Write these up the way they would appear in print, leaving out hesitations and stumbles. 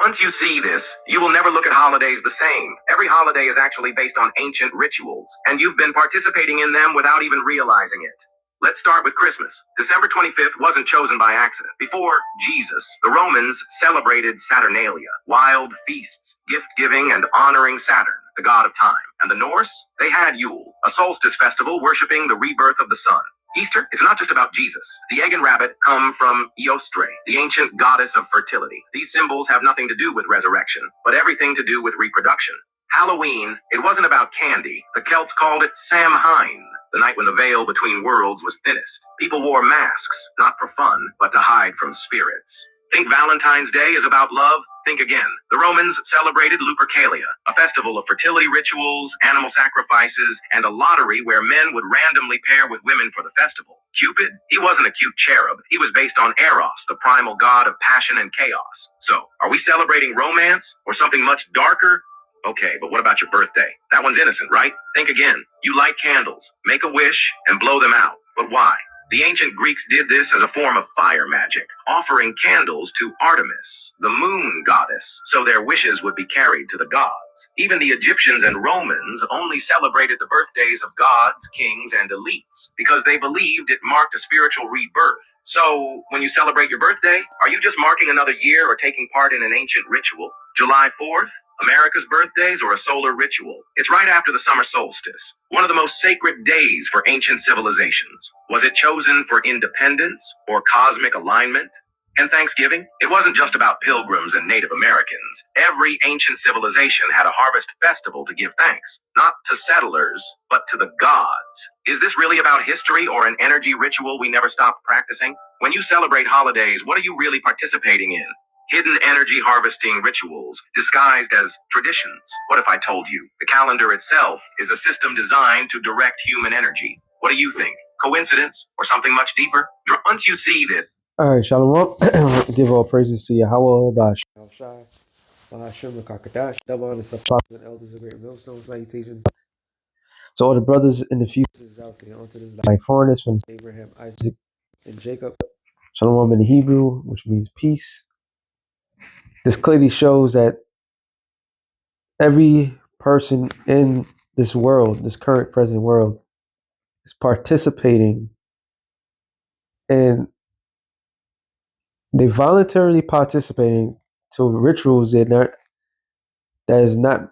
Once you see this, you will never look at holidays the same. Every holiday is actually based on ancient rituals, and you've been participating in them without even realizing it. Let's start with Christmas. December 25th wasn't chosen by accident. Before Jesus, the Romans celebrated Saturnalia, wild feasts, gift-giving and honoring Saturn, the god of time. And the Norse, they had Yule, a solstice festival worshiping the rebirth of the sun. Easter, it's not just about Jesus. The egg and rabbit come from Eostre, the ancient goddess of fertility. These symbols have nothing to do with resurrection, but everything to do with reproduction. Halloween, it wasn't about candy. The Celts called it Samhain, the night when the veil between worlds was thinnest. People wore masks, not for fun, but to hide from spirits. Think Valentine's Day is about love? Think again. The Romans celebrated Lupercalia, a festival of fertility rituals, animal sacrifices, and a lottery where men would randomly pair with women for the festival. Cupid? He wasn't a cute cherub. He was based on Eros, the primal god of passion and chaos. So, are we celebrating romance or something much darker? Okay, but what about your birthday? That one's innocent, right? Think again. You light candles, make a wish, and blow them out. But why? The ancient Greeks did this as a form of fire magic, offering candles to Artemis, the moon goddess, so their wishes would be carried to the gods. Even the Egyptians and Romans only celebrated the birthdays of gods, kings, and elites because they believed it marked a spiritual rebirth. So, when you celebrate your birthday, are you just marking another year or taking part in an ancient ritual? July 4th? America's birthdays, or a solar ritual? It's right after the summer solstice, one of the most sacred days for ancient civilizations. Was it chosen for independence or cosmic alignment? And Thanksgiving? It wasn't just about pilgrims and Native Americans. Every ancient civilization had a harvest festival to give thanks, not to settlers, but to the gods. Is this really about history or an energy ritual we never stopped practicing? When you celebrate holidays, what are you really participating in? Hidden energy harvesting rituals disguised as traditions. What if I told you the calendar itself is a system designed to direct human energy? What do you think? Coincidence or something much deeper? Once you see that. All right, Shalom. Give all praises to Yahweh, hellofdays, Hashem, Kakadash, double honors the prophets and elders of great millstone salutation. So all the brothers and the futures out there onto this life foreigners from Abraham, Isaac, and Jacob. Shalom in the Hebrew, which means peace. This clearly shows that every person in this world, this current present world, is participating and they voluntarily participating to rituals that is not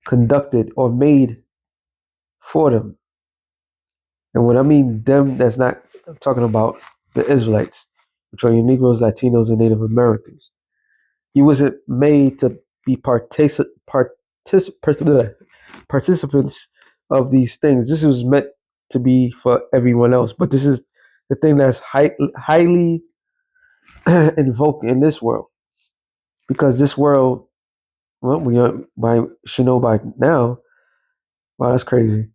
conducted or made for them. And when I mean them, that's not, I'm talking about the Israelites, which are your Negroes, Latinos, and Native Americans. He wasn't made to be participants of these things. This was meant to be for everyone else. But this is the thing that's highly invoked in this world. Because this world, well, should know by now. Wow, that's crazy.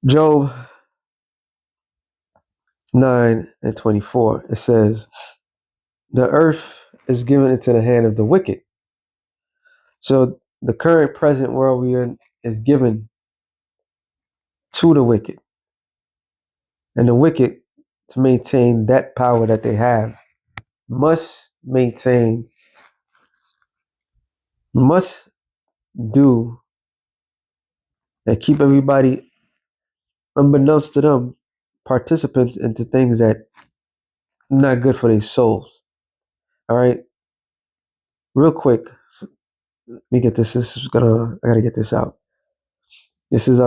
Job 9:24, it says, the earth is given into the hand of the wicked. So the current present world we're in is given to the wicked. And the wicked, to maintain that power that they have, must do and keep everybody, unbeknownst to them, participants into things that are not good for their souls. All right. Real quick, let me get this. I gotta get this out. This is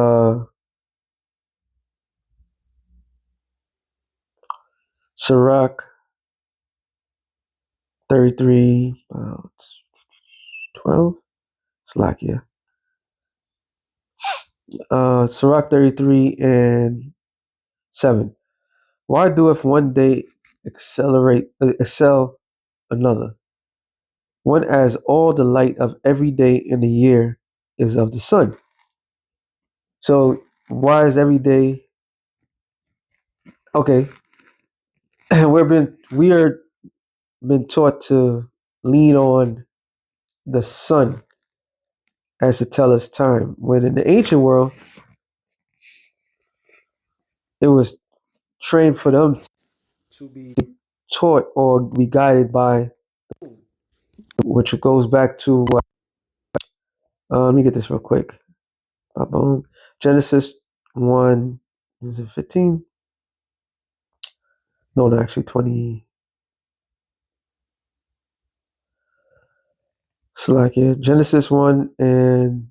Sirach 33, 12. Slakia. Sirach 33 and 7. Why doeth one day excel another? One as all the light of every day in the year is of the sun. So why is every day okay? we are been taught to lean on the sun as to tell us time. When in the ancient world, it was trained for them to be taught or be guided by which goes back to let me get this real quick. Boom. Genesis 1, is it 15? No, actually 20. Slack here. Genesis 1 and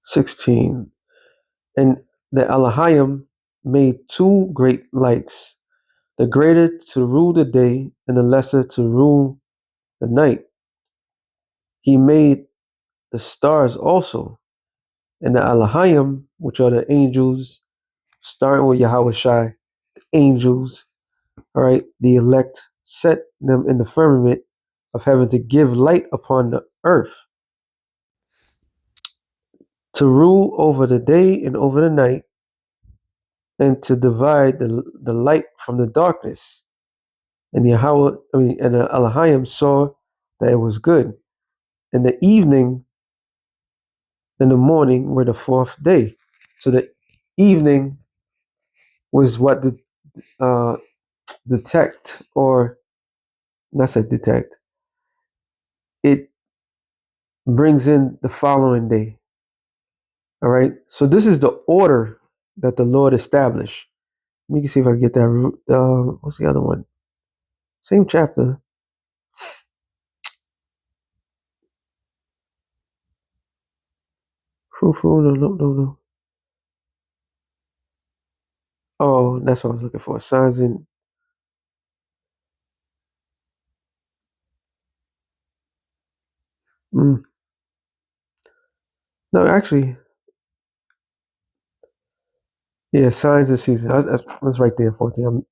16. And the Elohim made two great lights, the greater to rule the day and the lesser to rule the night. He made the stars also, and the Elohim, which are the angels, starting with Yahweh Shai, angels, all right, the elect, set them in the firmament of heaven to give light upon the earth, to rule over the day and over the night, and to divide the light from the darkness. And and the Elohim saw that it was good. And the evening and the morning were the fourth day. So the evening was what the detect, or not say detect, it brings in the following day. All right. So this is the order that the Lord established. Let me see if I can get that. What's the other one? Same chapter. No. Oh, that's what I was looking for. Signs and no, actually, yeah, signs and seasons. That's right there, 14.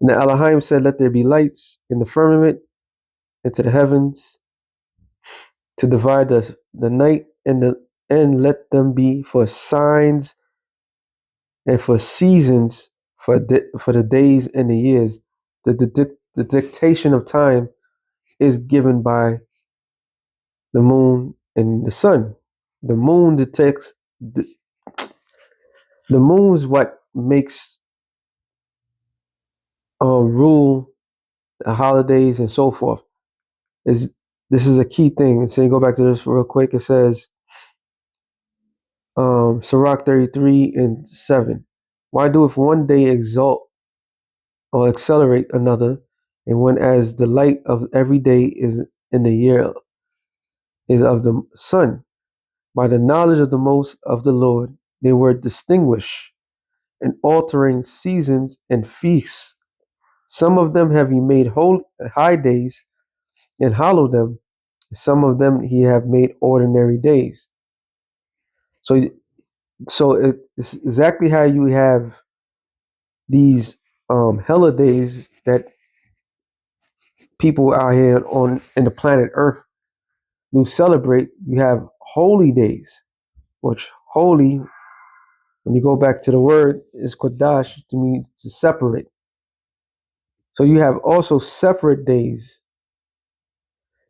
And the Elohim said, "Let there be lights in the firmament into the heavens to divide the night and let them be for signs and for seasons for the days and the years. The dictation of time is given by the moon and the sun. The moon detects the moon's what makes rule the holidays and so forth. Is This is a key thing. And so you go back to this real quick. It says Sirach 33 and 7. Why do if one day exalt or accelerate another, and when as the light of every day is in the year is of the sun? By the knowledge of the most of the Lord, they were distinguished in altering seasons and feasts. Some of them have he made high days and hallowed them. Some of them he have made ordinary days. So, it's exactly how you have these holidays that people out here on in the planet Earth do celebrate. You have holy days, which holy, when you go back to the word, is kodash, to mean to separate. So you have also separate days,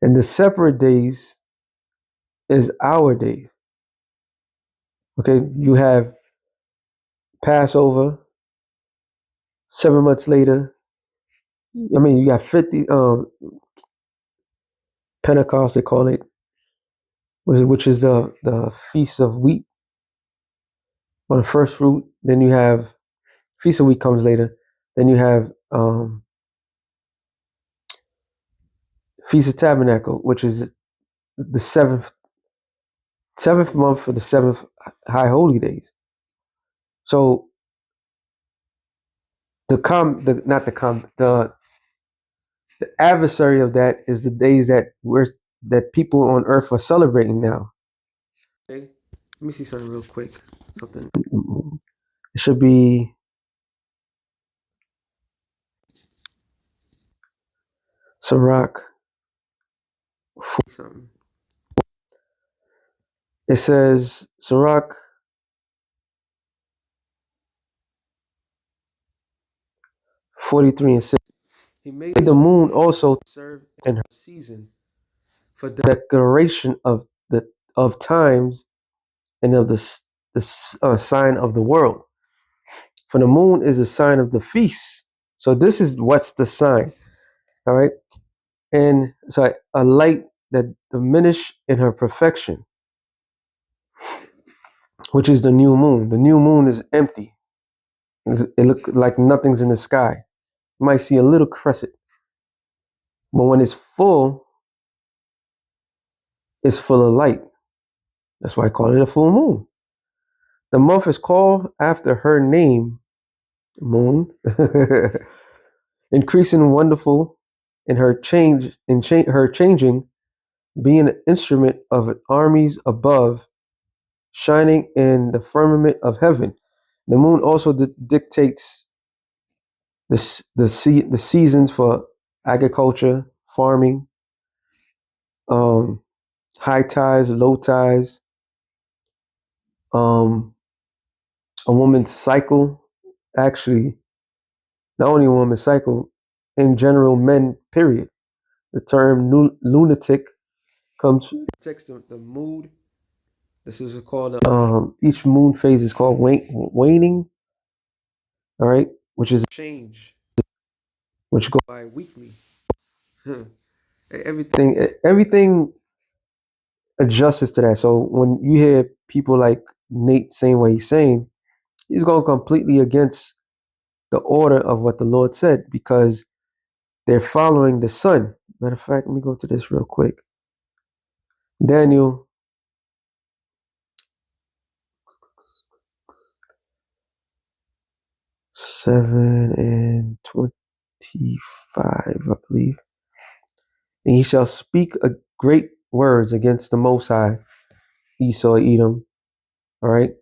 and the separate days is our days. Okay, you have Passover. 7 months later, I mean, you got 50 Pentecost, they call it, which is the feast of wheat or the first fruit. Then you have feast of wheat comes later. Then you have Feast of Tabernacle, which is the seventh month for the seventh high holy days. So the adversary of that is the days that people on earth are celebrating now. Okay. Let me see something real quick. Something. It should be Sirach 40 something. It says Sirach 43 and 6. He made the moon also to serve in her season for the declaration of times and of the sign of the world, For the moon is a sign of the feast. So this is what's the sign. All right. And so a light that diminish in her perfection, which is the new moon. The new moon is empty. It looks like nothing's in the sky. You might see a little crescent, but when it's full of light. That's why I call it a full moon. The month is called after her name, Moon, increasing wonderful in her her changing, being an instrument of armies above, shining in the firmament of heaven. The moon also dictates the seasons for agriculture, farming, um, high tides, low tides, um, a woman's cycle. Actually, not only a woman's cycle, in general, men. Period. The term lunatic comes text the mood. This is called each moon phase is called waning. All right, which is a change, which go by weekly. Everything adjusts to that. So when you hear people like Nate saying what he's saying, he's going completely against the order of what the Lord said because they're following the sun. Matter of fact, let me go to this real quick. Daniel 7:25, I believe. And he shall speak a great words against the Most High, Esau, Edom. All right.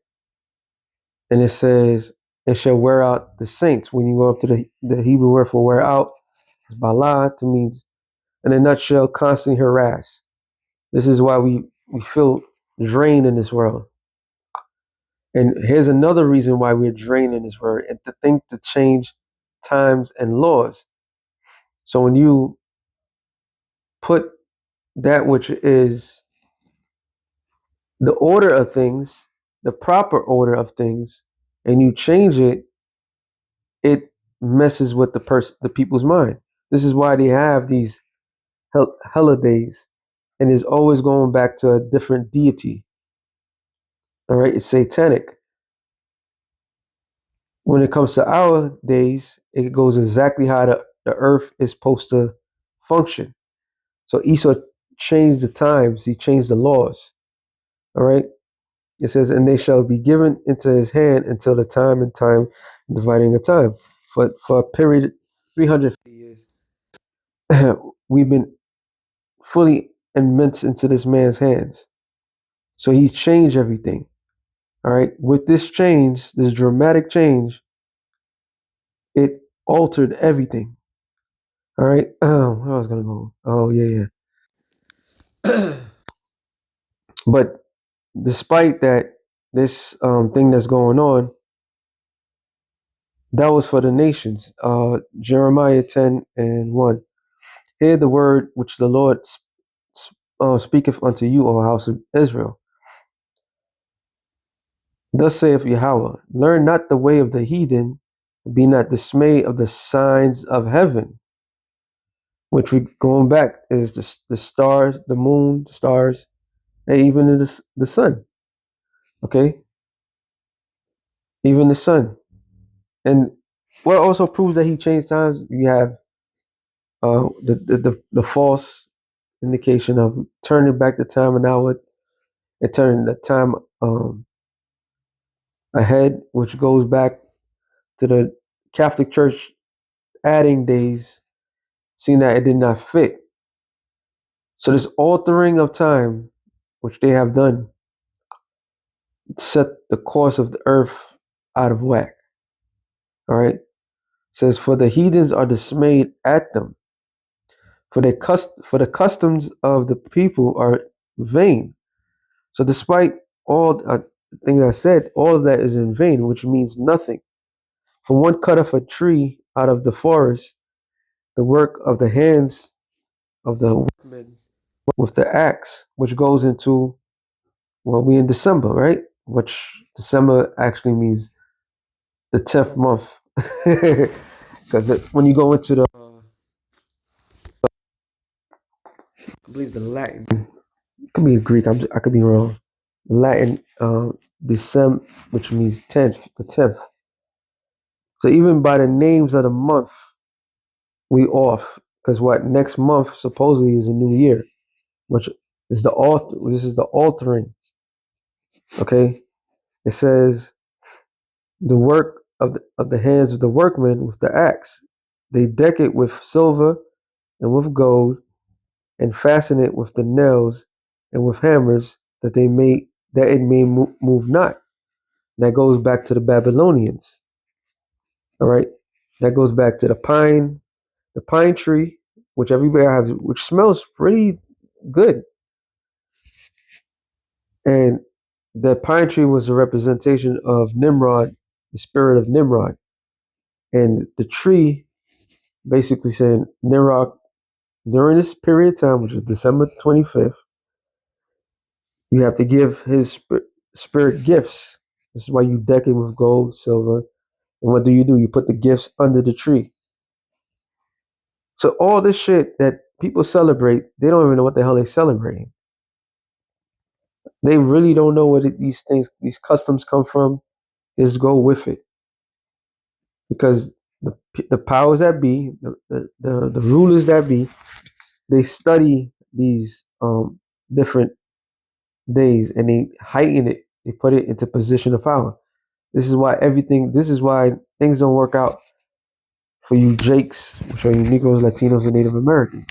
And it says, it shall wear out the saints. When you go up to the Hebrew word for wear out, it's bala, it means, in a nutshell, constantly harass. This is why we feel drained in this world. And here's another reason why we're drained in this world, and to think to change times and laws. So when you put that which is the order of things, the proper order of things, and you change it, it messes with the people's mind. This is why they have these hellofdays, and is always going back to a different deity. All right, it's satanic. When it comes to our days, it goes exactly how the earth is supposed to function. So Esau changed the times, he changed the laws. All right. It says, and they shall be given into his hand until the time, dividing the time. For a period 350 years, we've been fully immersed into this man's hands. So he changed everything. All right. With this change, this dramatic change, it altered everything. All right. Where I was gonna go? Oh yeah. But despite that, this thing that's going on, that was for the nations. Jeremiah 10:1. Hear the word which the Lord speaketh unto you, O house of Israel. Thus saith Yahweh, learn not the way of the heathen, be not dismayed of the signs of heaven, which we going back is the stars, the moon, the stars, and even the sun. Okay, even the sun. And what also proves that he changed times, you have the false indication of turning back the time an hour and turning the time ahead, which goes back to the Catholic Church adding days, seeing that it did not fit. So this altering of time, which they have done, set the course of the earth out of whack. All right. It says, for the heathens are dismayed at them, for the customs of the people are vain. So despite all the things I said, all of that is in vain, which means nothing. For one cutteth a tree out of the forest, the work of the hands of the workmen with the axe, which goes into, well, we in December, right? Which December actually means the 10th month. Because when you go into the, I believe the Latin, it could be Greek, I could be wrong. Latin, December, which means 10th, the 10th. So even by the names of the month, we off. Because what next month supposedly is a new year, which is the altar. This is the altering. Okay, it says the work of the hands of the workmen with the axe. They deck it with silver and with gold, and fasten it with the nails and with hammers, that it may move not. That goes back to the Babylonians. All right, that goes back to the pine tree, which everybody has, which smells pretty good. And the pine tree was a representation of Nimrod, the spirit of Nimrod. And the tree basically saying, Nimrod, during this period of time, which is December 25th, you have to give his spirit gifts. This is why you deck it with gold, silver. And what do? You put the gifts under the tree. So all this shit that people celebrate, they don't even know what the hell they're celebrating. They really don't know where these things, these customs come from. They just go with it. Because the powers that be, the rulers that be, they study these different days and they heighten it. They put it into position of power. This is why things don't work out for you Jakes, which are you Negroes, Latinos, and Native Americans,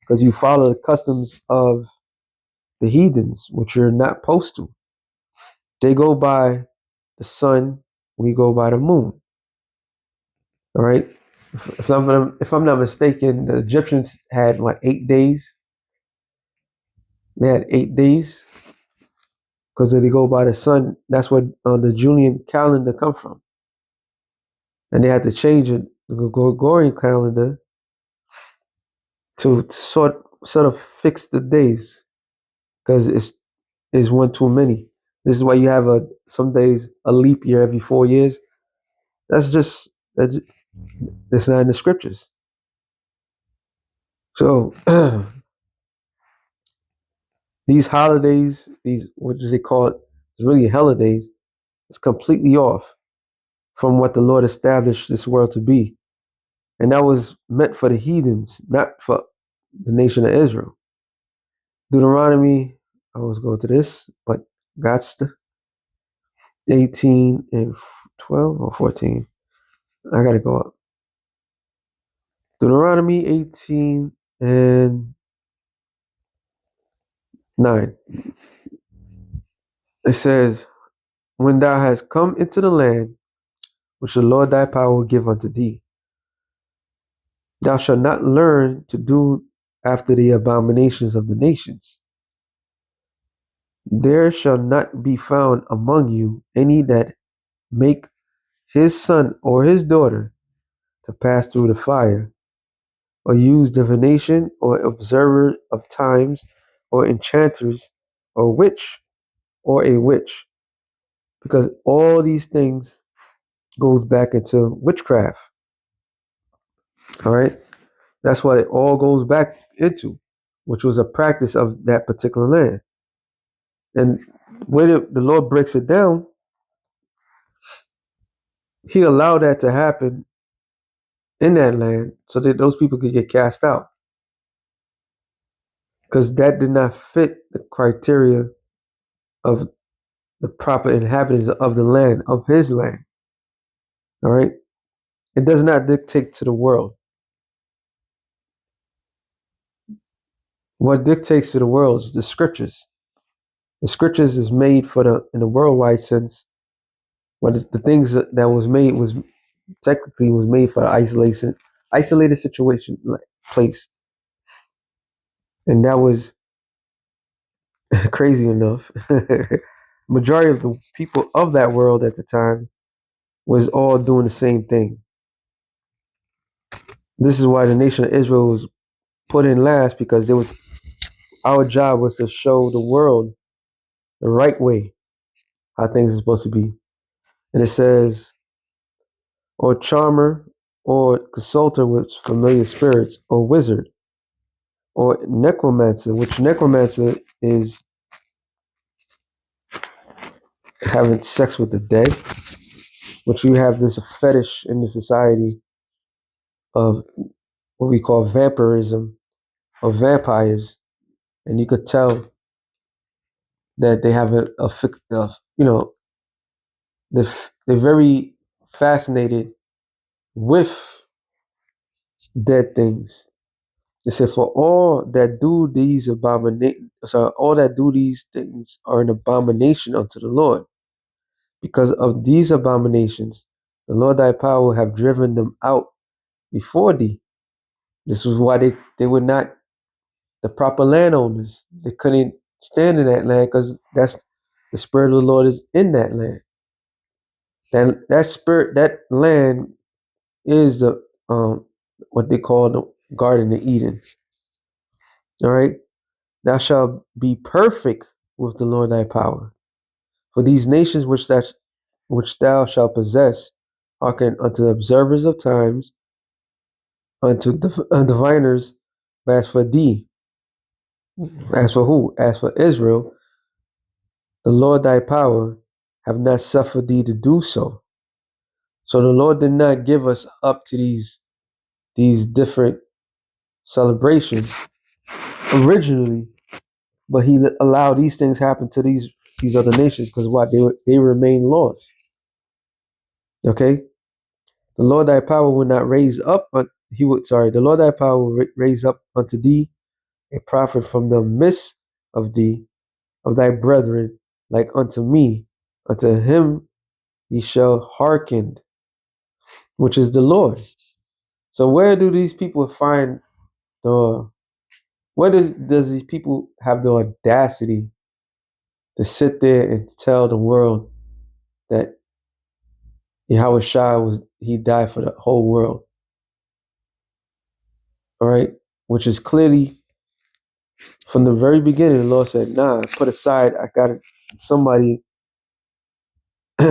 because you follow the customs of the heathens, which you're not supposed to. They go by the sun, we go by the moon. All right. If I'm not mistaken, the Egyptians had what 8 days. They had 8 days because they go by the sun. That's where the Julian calendar come from, and they had to change it, the Gregorian calendar, to sort of fix the days because it's one too many. This is why you have some days a leap year every 4 years. That's not in the scriptures. So these holidays, these what do they call it? It's really holidays. It's completely off from what the Lord established this world to be. And that was meant for the heathens, not for the nation of Israel. Deuteronomy, I was going to this, but God's 18 and 12 or 14. I got to go up. Deuteronomy 18 and 9. It says, when thou hast come into the land which the Lord thy power will give unto thee, thou shalt not learn to do after the abominations of the nations. There shall not be found among you any that make his son or his daughter to pass through the fire, or use divination, or observer of times, or enchanters, or a witch, because all these things goes back into witchcraft. All right, that's what it all goes back into, which was a practice of that particular land. And when the Lord breaks it down, He allowed that to happen in that land so that those people could get cast out, because that did not fit the criteria of the proper inhabitants of the land, of His land. All right, it does not dictate to the world. What dictates to the world is the scriptures. The scriptures is made for in the worldwide sense. What the things that was made was technically was made for isolated situation, place, and that was crazy enough. Majority of the people of that world at the time was all doing the same thing. This is why the nation of Israel was put in last, because our job was to show the world the right way how things are supposed to be. And it says, or charmer, or consulter with familiar spirits, or wizard, or necromancer, which necromancer is having sex with the dead, which you have this fetish in the society of what we call vampirism, or vampires, and you could tell that they have you know, they're very fascinated with dead things. They said, for all that do these all that do these things are an abomination unto the Lord. Because of these abominations, the Lord thy power will have driven them out before thee. This was why they were not the proper landowners. They couldn't stand in that land because that's the spirit of the Lord is in that land. That spirit, that land is the what they call the Garden of Eden. All right. Thou shalt be perfect with the Lord thy power. For these nations which thou shalt possess hearken unto the observers of times, unto diviners, but as for thee, as for who? As for Israel, the Lord thy power have not suffered thee to do so. So the Lord did not give us up to these different celebrations originally, but he allowed these things happen to these other nations because what they remain lost. Okay, the Lord thy power will not raise up. The Lord thy power will raise up unto thee a prophet from the midst of thee, of thy brethren, like unto me. Unto him ye shall hearken, which is the Lord. So where do these people find the? Where does these people have the audacity to sit there and tell the world that Yahweh Shai he died for the whole world? All right, which is clearly from the very beginning. The Lord said, "Nah, put aside. I got somebody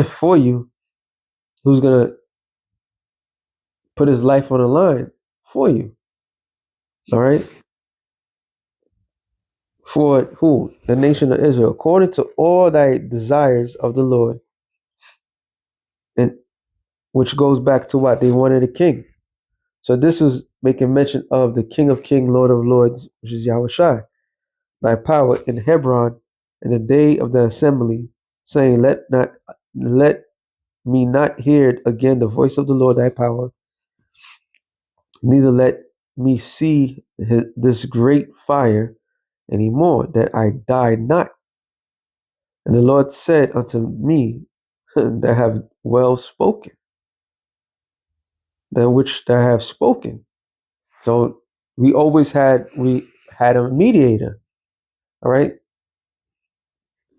for you who's gonna put his life on the line for you." All right, for who? The nation of Israel, according to all thy desires of the Lord, and which goes back to what they wanted a king. So this was making mention of the King of Kings, Lord of Lords, which is Yahweh Shai, thy power in Hebron in the day of the assembly, saying, let me not hear again the voice of the Lord thy power, neither let me see this great fire any more, that I die not. And the Lord said unto me, that have well spoken, that which thou have spoken. So we had a mediator, all right?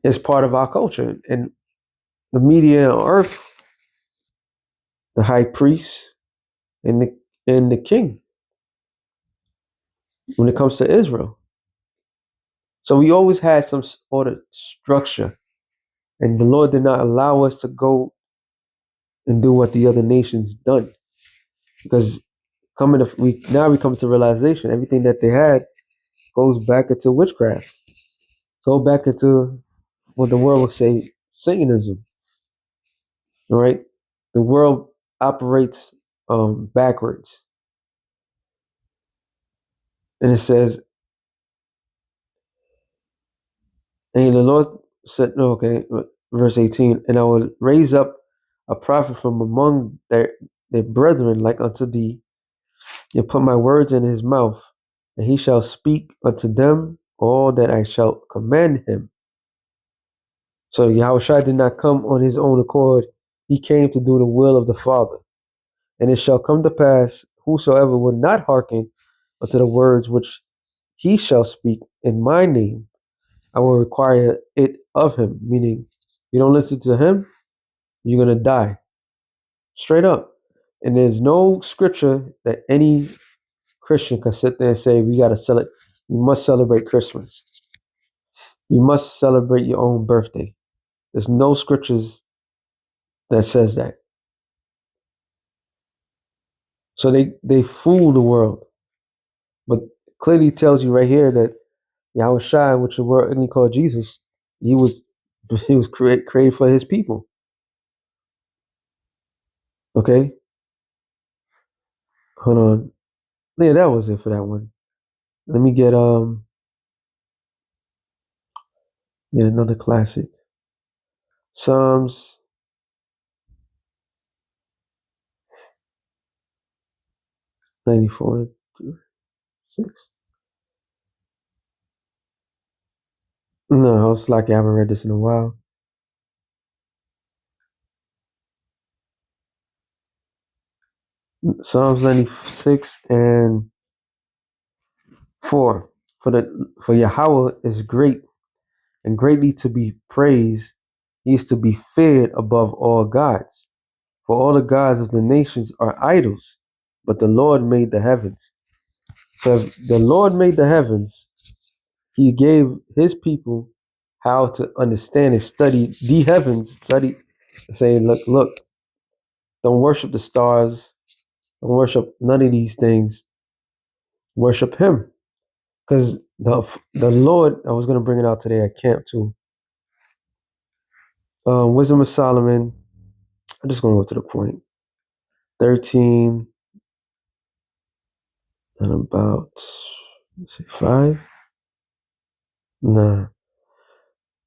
It's part of our culture. And the mediator on earth, the high priest and the king when it comes to Israel. So we always had some sort of structure. And the Lord did not allow us to go and do what the other nations done. Because we come to realization everything that they had goes back into witchcraft. Go back into what the world would say Satanism. All right. The world operates backwards. And it says, and the Lord said, no, okay, verse 18, and I will raise up a prophet from among their brethren like unto thee, and put my words in his mouth, and he shall speak unto them all that I shall command him. So Yahushua did not come on his own accord. He came to do the will of the Father. And it shall come to pass, whosoever will not hearken unto the words which he shall speak in my name, I will require it of him. Meaning, you don't listen to him, you're going to die. Straight up. And there's no scripture that any Christian can sit there and say, you must celebrate Christmas. You must celebrate your own birthday. There's no scriptures that says that. So they fool the world, but clearly tells you right here that Yahweh Shai, which the world he called Jesus, he was he was created for his people. Okay, hold on. Yeah, that was it for that one. Let me get another classic. Psalms 94:6. No, it's like I haven't read this in a while. Psalms 96:4. For Yahweh is great and greatly to be praised. He is to be feared above all gods. For all the gods of the nations are idols, but the Lord made the heavens. So if the Lord made the heavens, he gave his people how to understand and study the heavens, study, saying, look, don't worship the stars, don't worship none of these things, worship him. Because the Lord, I was going to bring it out today at camp too. Wisdom of Solomon, I'm just going to go to the point. 13 and about, let's see, 5? Nah.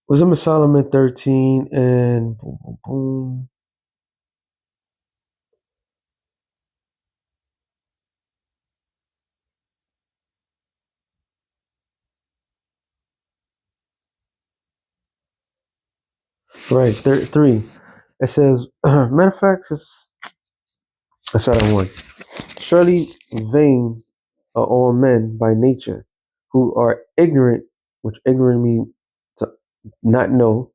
Wisdom of Solomon 13 and boom, boom, boom. Right, 3. It says, matter of fact, that's what I want. Surely vain are all men by nature, who are ignorant, which ignorant means to not know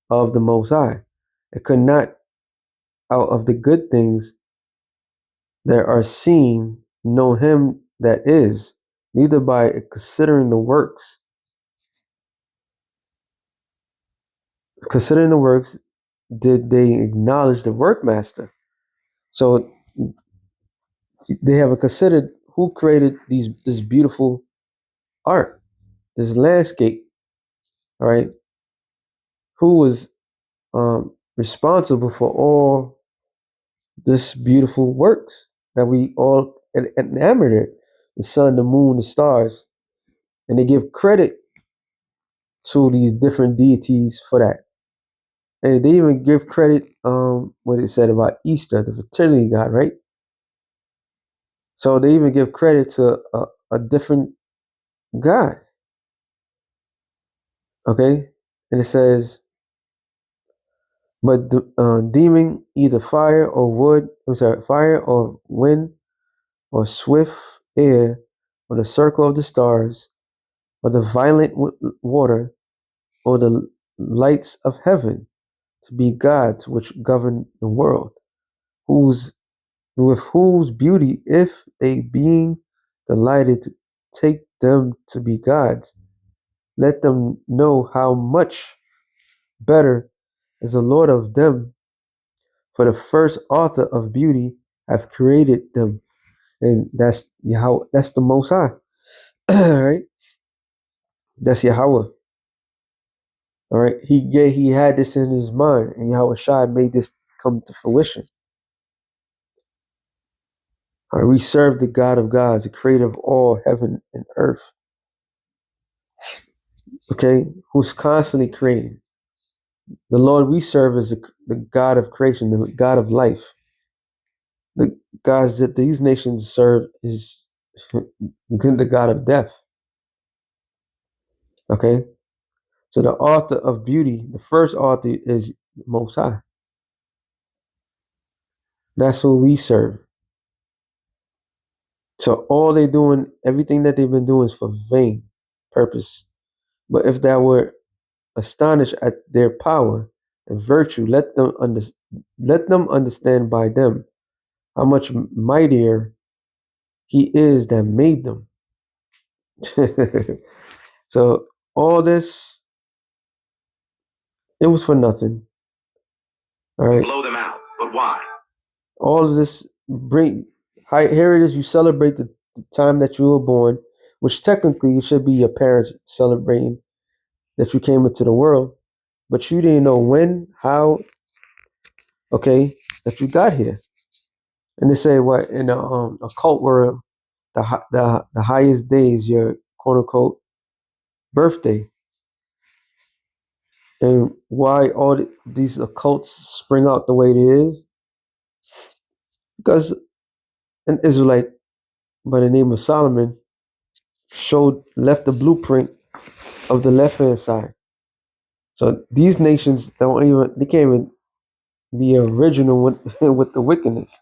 of the Most High. It could not out of the good things that are seen know him that is, neither by considering the works. Considering the works, did they acknowledge the workmaster. So they haven't considered who created this beautiful art, this landscape, all right? Who was responsible for all this beautiful works that we all enamored at, the sun, the moon, the stars, and they give credit to these different deities for that. And they even give credit, what it said about Easter, the fertility god, right? So they even give credit to a different god, okay? And it says, but deeming either fire or wood, fire or wind or swift air or the circle of the stars or the violent water or the lights of heaven to be gods which govern the world, with whose beauty, if they being delighted to take them to be gods, let them know how much better is the Lord of them, for the first author of beauty have created them. And that's Yahweh, that's the Most High. Right? That's Yahweh. All right. He had this in his mind, and Yahweh Shai made this come to fruition. All right, we serve the God of gods, the creator of all heaven and earth. Okay, who's constantly creating. The Lord we serve is the God of creation, the God of life. The gods that these nations serve is the God of death. Okay, so the author of beauty, the first author is Most High. That's who we serve. So all they're doing, everything that they've been doing is for vain purpose. But if that were astonished at their power and virtue, let them understand by them how much mightier he is that made them. So all this, it was for nothing. All right. Blow them out. But why? All of this bring Here it is. You celebrate the time that you were born, which technically it should be your parents celebrating that you came into the world, but you didn't know when, how, okay, that you got here. And they say what in a cult world, the highest day is your quote unquote birthday. And why all these occults spring out the way it is? Because an Israelite by the name of Solomon left the blueprint of the left hand side. So these nations they can't even be original with, with the wickedness,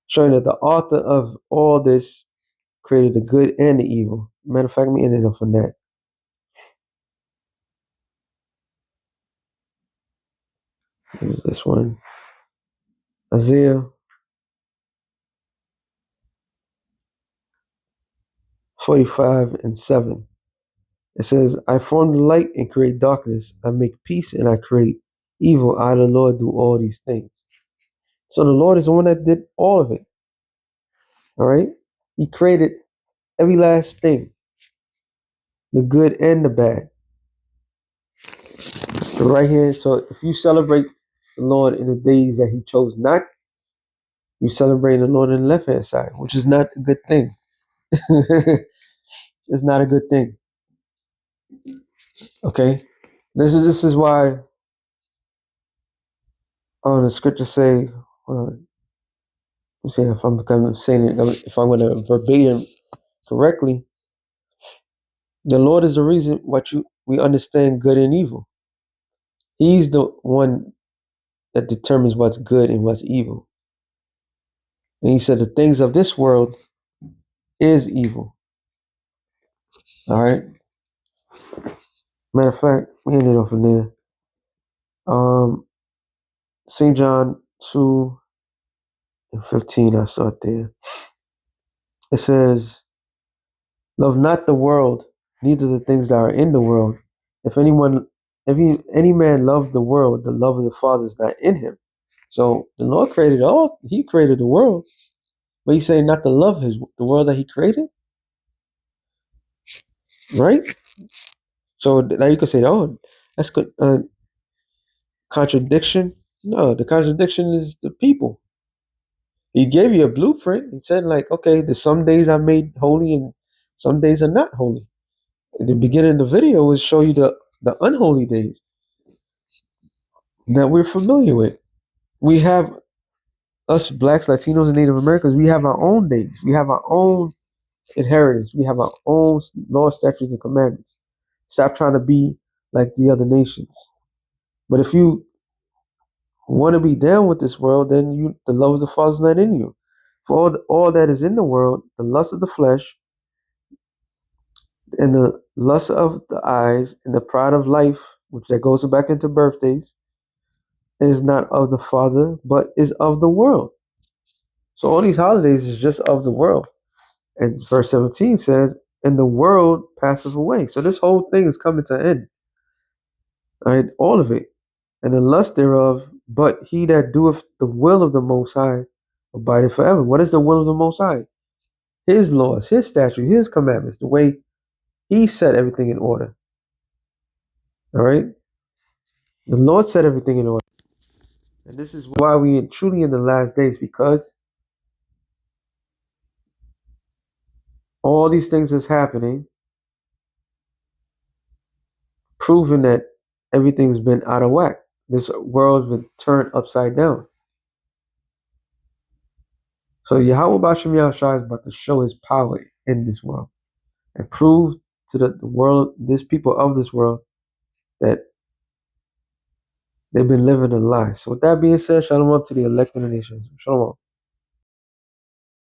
showing that the author of all this created the good and the evil. Matter of fact, let me end it off on that. Here's this one. Isaiah 45:7. It says, I form the light and create darkness. I make peace and I create evil. I, the Lord, do all these things. So the Lord is the one that did all of it. All right? He created every last thing, the good and the bad. The right hand. So if you celebrate the Lord in the days that he chose not, you celebrate the Lord in the left hand side, which is not a good thing. It's not a good thing. Okay? This is why the scriptures say, let me see if I'm saying it, if I'm going to verbatim correctly. The Lord is the reason we understand good and evil. He's the one that determines what's good and what's evil. And he said the things of this world is evil. All right. Matter of fact, we ended off in there. St. John 2:15. I start there. It says, "Love not the world, neither the things that are in the world. If any man love the world, the love of the Father is not in him." So the Lord created all. He created the world, but He's saying not to love the world that He created, right? So now you could say, "Oh, that's good." Contradiction? No, the contradiction is the people. He gave you a blueprint. He said, like, okay, there's some days I made holy and some days are not holy. At the beginning of the video was show you the unholy days that we're familiar with. We have us blacks, Latinos, and Native Americans. We have our own days. We have our own inheritance. We have our own law, statutes, and commandments. Stop trying to be like the other nations. But if you want to be down with this world, then the love of the Father is not in you. For all that is in the world, the lust of the flesh, and the lust of the eyes, and the pride of life, which that goes back into birthdays, is not of the Father, but is of the world. So all these holidays is just of the world. And verse 17 says, and the world passeth away. So this whole thing is coming to an end. All right, all of it. And the lust thereof, but he that doeth the will of the Most High abideth forever. What is the will of the Most High? His laws, his statutes, his commandments, the way he set everything in order. All right? The Lord set everything in order. And this is why we are truly in the last days, because all these things is happening, proving that everything's been out of whack. This world's been turned upside down. So Yahweh Bashem Yahushua is about to show his power in this world and prove to the world, this people of this world, that they've been living a lie. So with that being said, shalom up to the elect of the nations. Shalom.